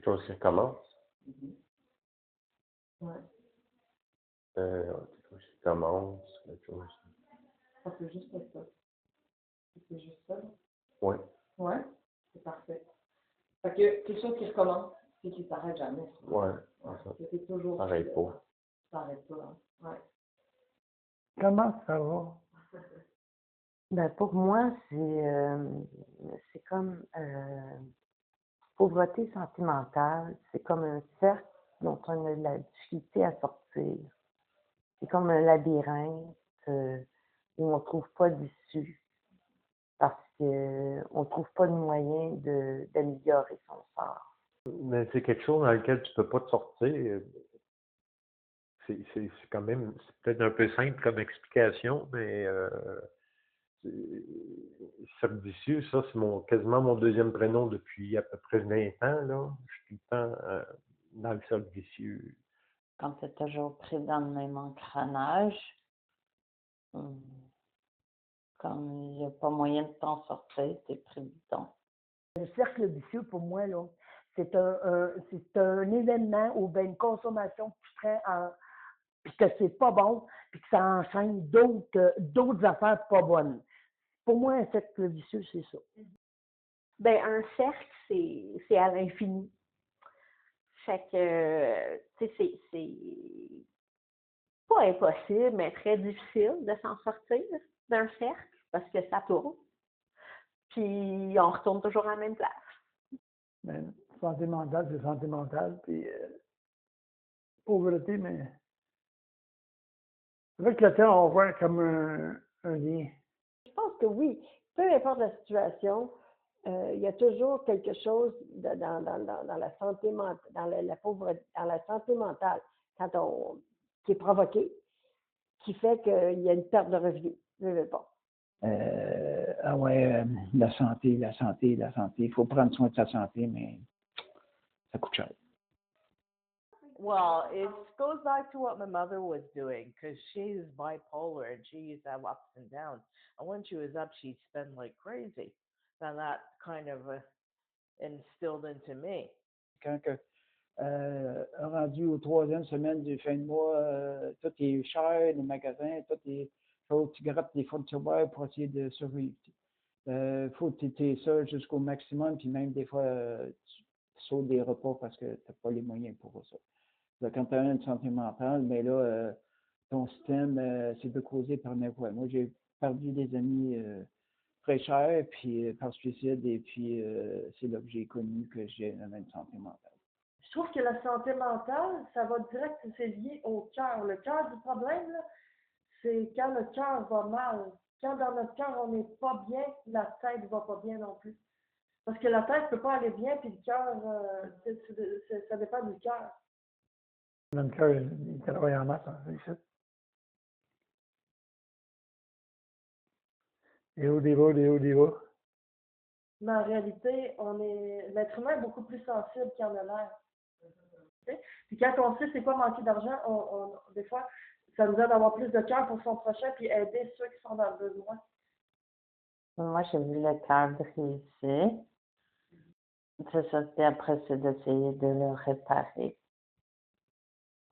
chose qui recommence. Ouais. Quelque chose qui commence, quelque chose. Ça peut juste être ça. C'est juste ça. Oui. Ouais, c'est parfait. Fait que quelque chose qui recommence, c'est qu'il s'arrête jamais. Ouais. C'est toujours. Ça n'arrête pas. Ça n'arrête pas, hein. Ouais. Comment ça va? Ben, pour moi, c'est comme pauvreté sentimentale, c'est comme un cercle dont on a de la difficulté à sortir. C'est comme un labyrinthe où on ne trouve pas d'issue parce qu'on ne trouve pas de moyen d'améliorer son sort. Mais c'est quelque chose dans lequel tu peux pas te sortir. C'est quand même, c'est peut-être un peu simple comme explication, mais cercle vicieux, ça, c'est quasiment mon deuxième prénom depuis à peu près 20 ans, là. Je suis tout le temps dans le cercle vicieux. Quand tu es toujours pris dans le même engrenage, comme il n'y a pas moyen de t'en sortir, tu es pris dedans. Le cercle vicieux, pour moi, là, c'est un événement ou bien une consommation qui serait puis que c'est pas bon, puis que ça enchaîne d'autres affaires pas bonnes. Pour moi, un cercle vicieux, c'est ça. Ben, un cercle, c'est à l'infini. Fait que, tu sais, c'est pas impossible, mais très difficile de s'en sortir d'un cercle parce que ça tourne. Puis on retourne toujours à la même place. Ben, santé mentale, c'est santé mentale, puis pauvreté, mais avec le temps, on voit comme un lien. Je pense que oui, peu importe la situation, il y a toujours quelque chose dans la santé mentale, dans la pauvreté, dans la santé mentale, qui est provoqué, qui fait qu'il y a une perte de revenus. Je ne veux pas. La santé, la santé, la santé. Il faut prendre soin de sa santé, mais ça coûte cher. Well, it goes back to what my mother was doing because she's bipolar and she used to have ups and downs. And when she was up, she'd spend like crazy. And that kind of instilled into me. Quand rendu aux 3e semaine du fin de mois, tout est cher, les magasins, tout est. Faut que tu grattes des fonds de tiroir pour essayer de survivre. Faut que tu es seul jusqu'au maximum, puis même des fois, tu sautes des repas parce que tu n'as pas les moyens pour ça. Donc, quand tu as une santé mentale, mais là, ton système, c'est de causer par n'importe quoi. Moi, j'ai perdu des amis très chers, puis par suicide, et puis c'est là que j'ai connu que j'ai la même santé mentale. Je trouve que la santé mentale, ça va direct, c'est lié au cœur. Le cœur du problème, là, c'est quand le cœur va mal. Quand dans notre cœur, on n'est pas bien, la tête ne va pas bien non plus. Parce que la tête ne peut pas aller bien, puis le cœur, ça dépend du cœur. Le cœur, il travaille en masse, hein, c'est ça. Des hauts, des bas, des hauts, des bas. Mais en réalité, l'être humain est beaucoup plus sensible qu'il en a l'air. Okay? Puis quand on sait c'est quoi manquer d'argent, des fois, ça nous aide d'avoir plus de cœur pour son prochain puis aider ceux qui sont dans le besoin. Moi, j'ai vu le cœur brisé. C'est ça, puis après, c'est d'essayer de le réparer.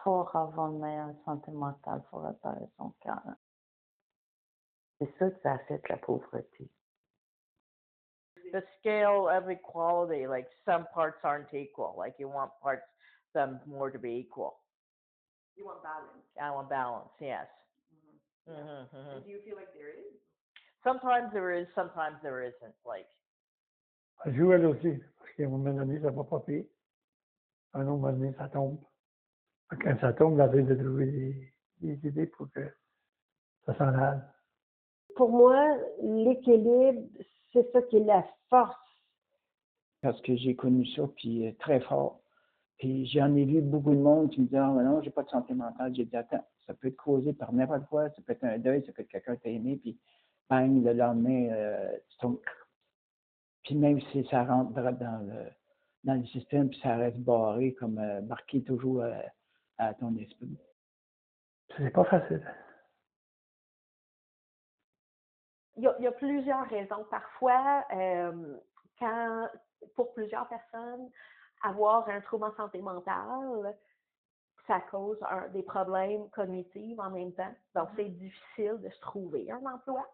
Pour avoir une meilleure santé mentale, il faut réparer son cœur. C'est ça que ça affecte la pauvreté. The scale of equality, like some parts aren't equal. Like you want some more to be equal. You want balance. I want balance, yes. And do you feel like there is? Sometimes there is, sometimes there isn't. Like. Elle joue elle aussi, parce qu'à un moment donné, ça va pas pire. À un moment donné, ça tombe. Quand ça tombe, la veille de trouver des idées pour que ça s'en aille. Pour moi, l'équilibre, c'est ça qui est la force. Parce que j'ai connu ça, puis très fort. Puis j'en ai vu beaucoup de monde qui me disent « Ah, mais non, j'ai pas de santé mentale. » J'ai dit « Attends, ça peut être causé par n'importe quoi. Ça peut être un deuil, ça peut être quelqu'un que tu as aimé, puis bang, le lendemain, tu tombes. » Puis même si ça rentre dans le système, puis ça reste barré, comme marqué toujours à ton esprit. C'est pas facile. Il y a plusieurs raisons. Parfois, pour plusieurs personnes, avoir un trouble en santé mentale, ça cause des problèmes cognitifs en même temps. Donc, c'est difficile de se trouver un emploi.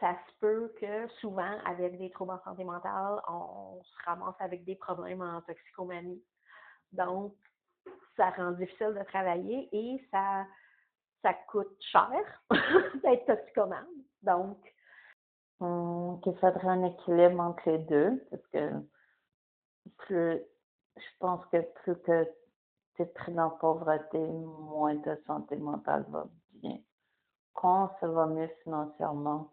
Ça se peut que souvent, avec des troubles en santé mentale, on se ramasse avec des problèmes en toxicomanie. Donc, ça rend difficile de travailler et ça coûte cher d'être toxicomane. Donc, qu'il faudrait un équilibre entre les deux, parce que je pense que plus que tu es pris dans la pauvreté, moins ta santé mentale va bien. Quand ça va mieux financièrement,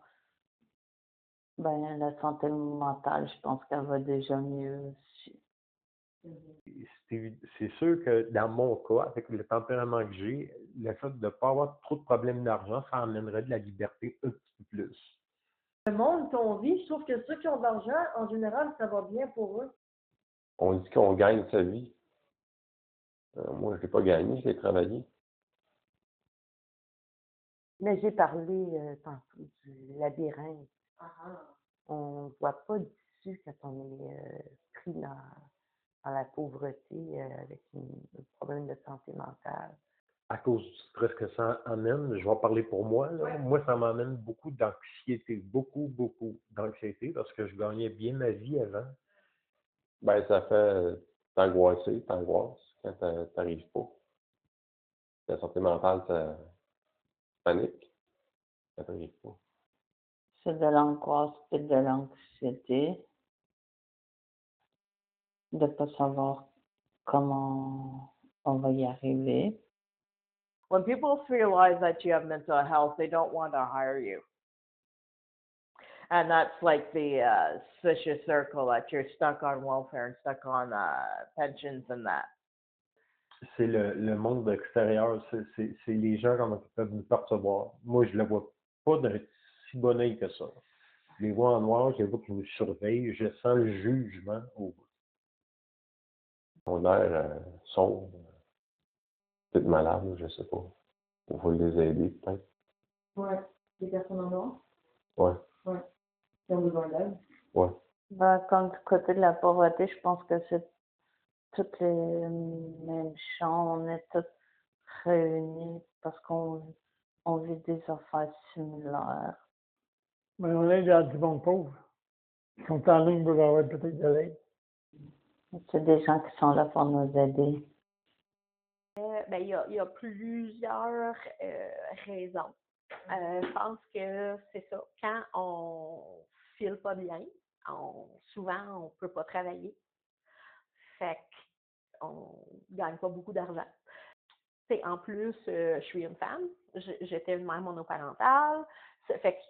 ben la santé mentale, je pense qu'elle va déjà mieux aussi. C'est sûr que dans mon cas, avec le tempérament que j'ai, le fait de ne pas avoir trop de problèmes d'argent, ça amènerait de la liberté un petit peu plus. Le monde qu'on vit, je trouve que ceux qui ont de l'argent, en général, ça va bien pour eux. On dit qu'on gagne sa vie. Moi, je l'ai pas gagné, je l'ai travaillé. Mais j'ai parlé tantôt du labyrinthe. On ne voit pas d'issue quand on est pris dans la pauvreté avec un problème de santé mentale. À cause du stress que ça amène, je vais parler pour moi, là. Moi, ça m'amène beaucoup d'anxiété, beaucoup d'anxiété, parce que je gagnais bien ma vie avant. Ben, ça fait t'angoisses quand t'arrives pas. La santé mentale, ça panique quand t'arrives pas. C'est de l'angoisse et de l'anxiété de ne pas savoir comment on va y arriver. When people realize that you have mental health, they don't want to hire you. And that's like the vicious circle that you're stuck on welfare and stuck on pensions and that. C'est le monde extérieur, c'est les gens comment ils peuvent nous percevoir. Moi, je ne le vois pas d'un si bon œil que ça. Je les vois en noir, je les vois qui nous surveillent, je sens le jugement au bout. On a l'air sombre, peut-être malade, je sais pas. Il faut les aider, peut-être. Ouais. Les personnes en noir? Ouais. Ouais. Qui ont besoin d'aide? Ouais. Ben, comme du côté de la pauvreté, je pense que c'est toutes les mêmes champs, on est tous réunis parce qu'on vit des affaires similaires. Mais on est dans du monde pauvre. Ils sont en ligne pour avoir peut-être de l'aide. C'est des gens qui sont là pour nous aider. il y a plusieurs raisons. Je pense que c'est ça. Quand on file pas bien, souvent on peut pas travailler. Fait qu'on gagne pas beaucoup d'argent. En plus, je suis une femme. J'étais une mère monoparentale. Ça fait que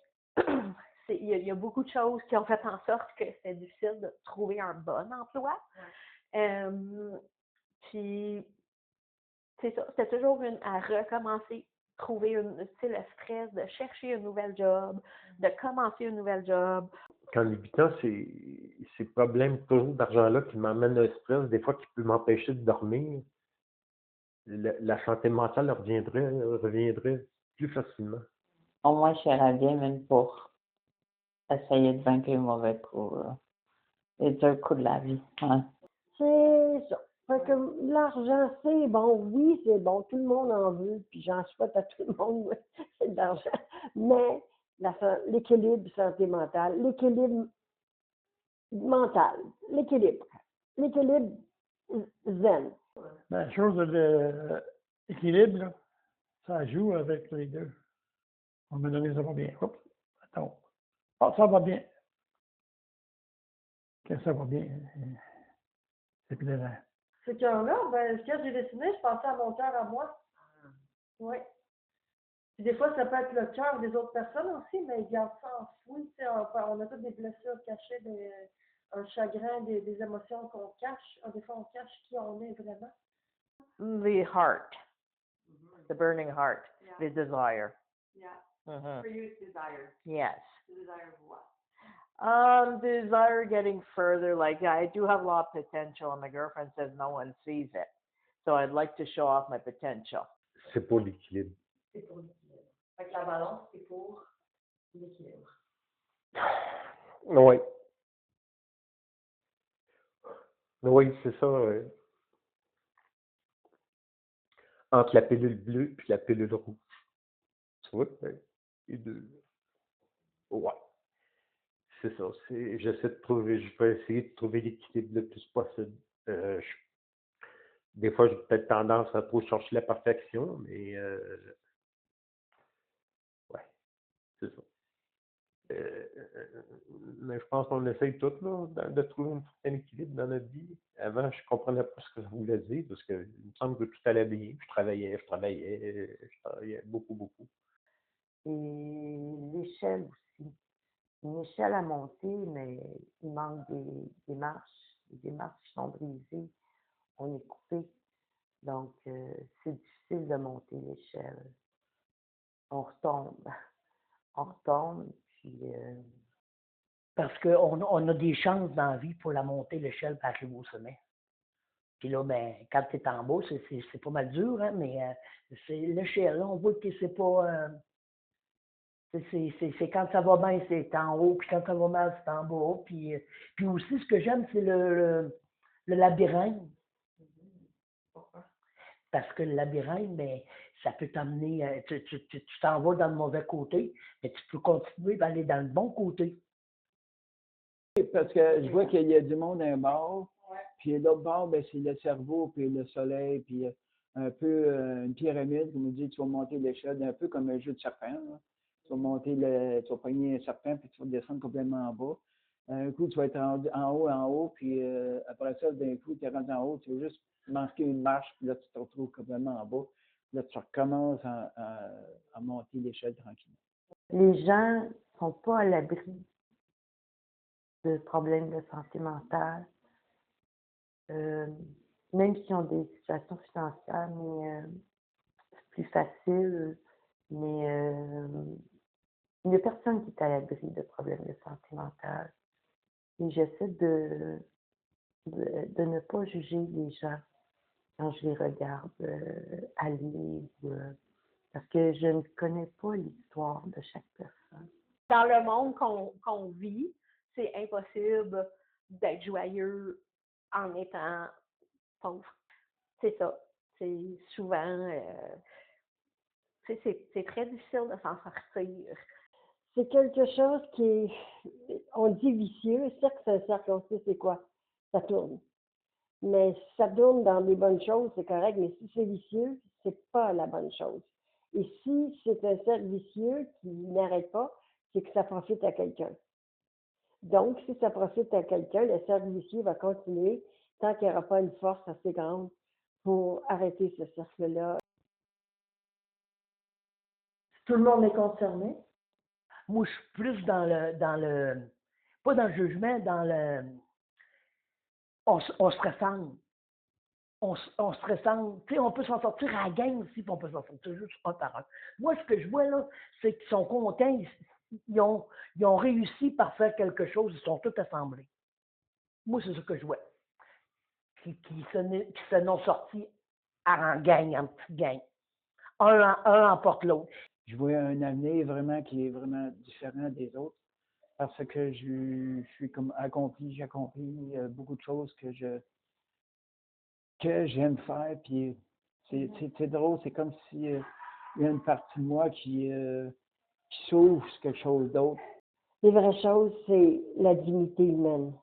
il y a beaucoup de choses qui ont fait en sorte que c'était difficile de trouver un bon emploi. Puis, c'est ça, c'était toujours à recommencer, trouver le stress de chercher un nouvel job, de commencer un nouvel job. Qu'en habitant, ces problèmes toujours d'argent-là qui m'amènent un stress, des fois qui peut m'empêcher de dormir, la santé mentale reviendrait plus facilement. Au moins, je serais bien même pour essayer de vaincre les mauvais coups, les durs coups de la vie. Hein. C'est ça. Fait que l'argent, c'est bon. Oui, c'est bon. Tout le monde en veut. Puis j'en souhaite à tout le monde, oui, c'est de l'argent. Mais l'équilibre santé mentale, l'équilibre mental, l'équilibre zen. Ben, la chose de l'équilibre, là, ça joue avec les deux. On m'a donné ça va bien. Oups, attends. Ah, ça va bien. Quand ça va bien, c'est plaisant. Ce cœur-là, ben, quand j'ai dessiné, je pensais à mon cœur à moi. Oui. Puis des fois, ça peut être le cœur des autres personnes aussi, mais ils gardent ça enfoui. On a toutes des blessures cachées, un chagrin, des émotions qu'on cache. Des fois, on cache qui on est vraiment. The heart, the burning heart, the desire. Yeah. Mhm. For you, it's desire. Yes. The desire of what? Desire getting further. Like I do have a lot of potential, and my girlfriend says no one sees it. So I'd like to show off my potential. C'est pour l'équilibre. C'est pour l'équilibre. Fait que la balance, c'est pour l'équilibre. Oui. Oui, c'est ça. Entre la pilule bleue et la pilule rouge. Tu vois? Les deux. Ouais. C'est ça. J'essaie de trouver, je vais essayer de trouver l'équilibre le plus possible. Des fois, j'ai peut-être tendance à trop chercher la perfection, mais ouais, c'est ça. Mais je pense qu'on essaye tout là, de trouver un certain équilibre dans notre vie. Avant, je ne comprenais pas ce que ça voulait dire, parce que il me semble que tout allait bien. Je travaillais beaucoup, beaucoup. Et l'échelle aussi. Une échelle à monter, mais il manque des marches. Des marches qui sont brisées. On est coupé. Donc, c'est difficile de monter l'échelle. On retombe. On retombe, puis Parce qu'on a des chances dans la vie pour la monter l'échelle pour arriver au sommet. Puis là, ben, quand tu es en bas, c'est pas mal dur, hein, mais c'est l'échelle. Là, on voit que c'est pas. C'est quand ça va bien, c'est en haut, puis quand ça va mal, c'est en bas. Puis aussi, ce que j'aime, c'est le labyrinthe. Parce que le labyrinthe, ben, ça peut t'amener, tu t'en vas dans le mauvais côté, mais tu peux continuer à aller dans le bon côté. Parce que je vois qu'il y a du monde à un bord, puis l'autre bord, ben, c'est le cerveau, puis le soleil, puis un peu une pyramide, comme on dit, tu vas monter l'échelle, un peu comme un jeu de serpent. Là. Tu vas pogner un serpent, puis tu vas descendre complètement en bas. Un coup, tu vas être en haut, puis après ça, d'un coup, tu es rendu en haut, tu vas juste manquer une marche, puis là, tu te retrouves complètement en bas. Là, tu recommences à monter l'échelle tranquillement. les gens ne sont pas à l'abri de problèmes de santé mentale. Même s'ils ont des situations financières, mais c'est plus facile. Mais il n'y a personne qui est à l'abri de problèmes de santé mentale. Et j'essaie de ne pas juger les gens quand je les regarde aller, parce que je ne connais pas l'histoire de chaque personne. Dans le monde qu'on vit, c'est impossible d'être joyeux en étant pauvre. C'est ça. C'est souvent, c'est très difficile de s'en sortir. C'est quelque chose qui est, on dit vicieux, cercle, c'est un cercle, on sait c'est quoi, ça tourne. Mais si ça tourne dans des bonnes choses, c'est correct, mais si c'est vicieux, c'est pas la bonne chose. Et si c'est un cercle vicieux qui n'arrête pas, c'est que ça profite à quelqu'un. Donc, si ça profite à quelqu'un, le cercle vicieux va continuer tant qu'il n'y aura pas une force assez grande pour arrêter ce cercle-là. Tout le monde est concerné. Moi, je suis plus dans le pas dans le jugement, dans le, on se ressemble. On se ressemble. Tu sais, on peut s'en sortir à la gang aussi, puis on peut s'en sortir juste un par un. Moi, ce que je vois, là, c'est qu'ils sont contents, ils ont réussi par faire quelque chose, ils sont tous assemblés. Moi, c'est ce que je vois. Qui se n'ont sortis en gang, en petite gang. Un emporte l'autre. Je vois un avenir vraiment qui est vraiment différent des autres parce que je suis comme j'ai accompli beaucoup de choses que j'aime faire. Puis c'est drôle, c'est comme si il y a une partie de moi qui s'ouvre sur quelque chose d'autre. Les vraies choses, c'est la dignité humaine.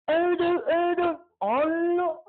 Un, deux, oh là!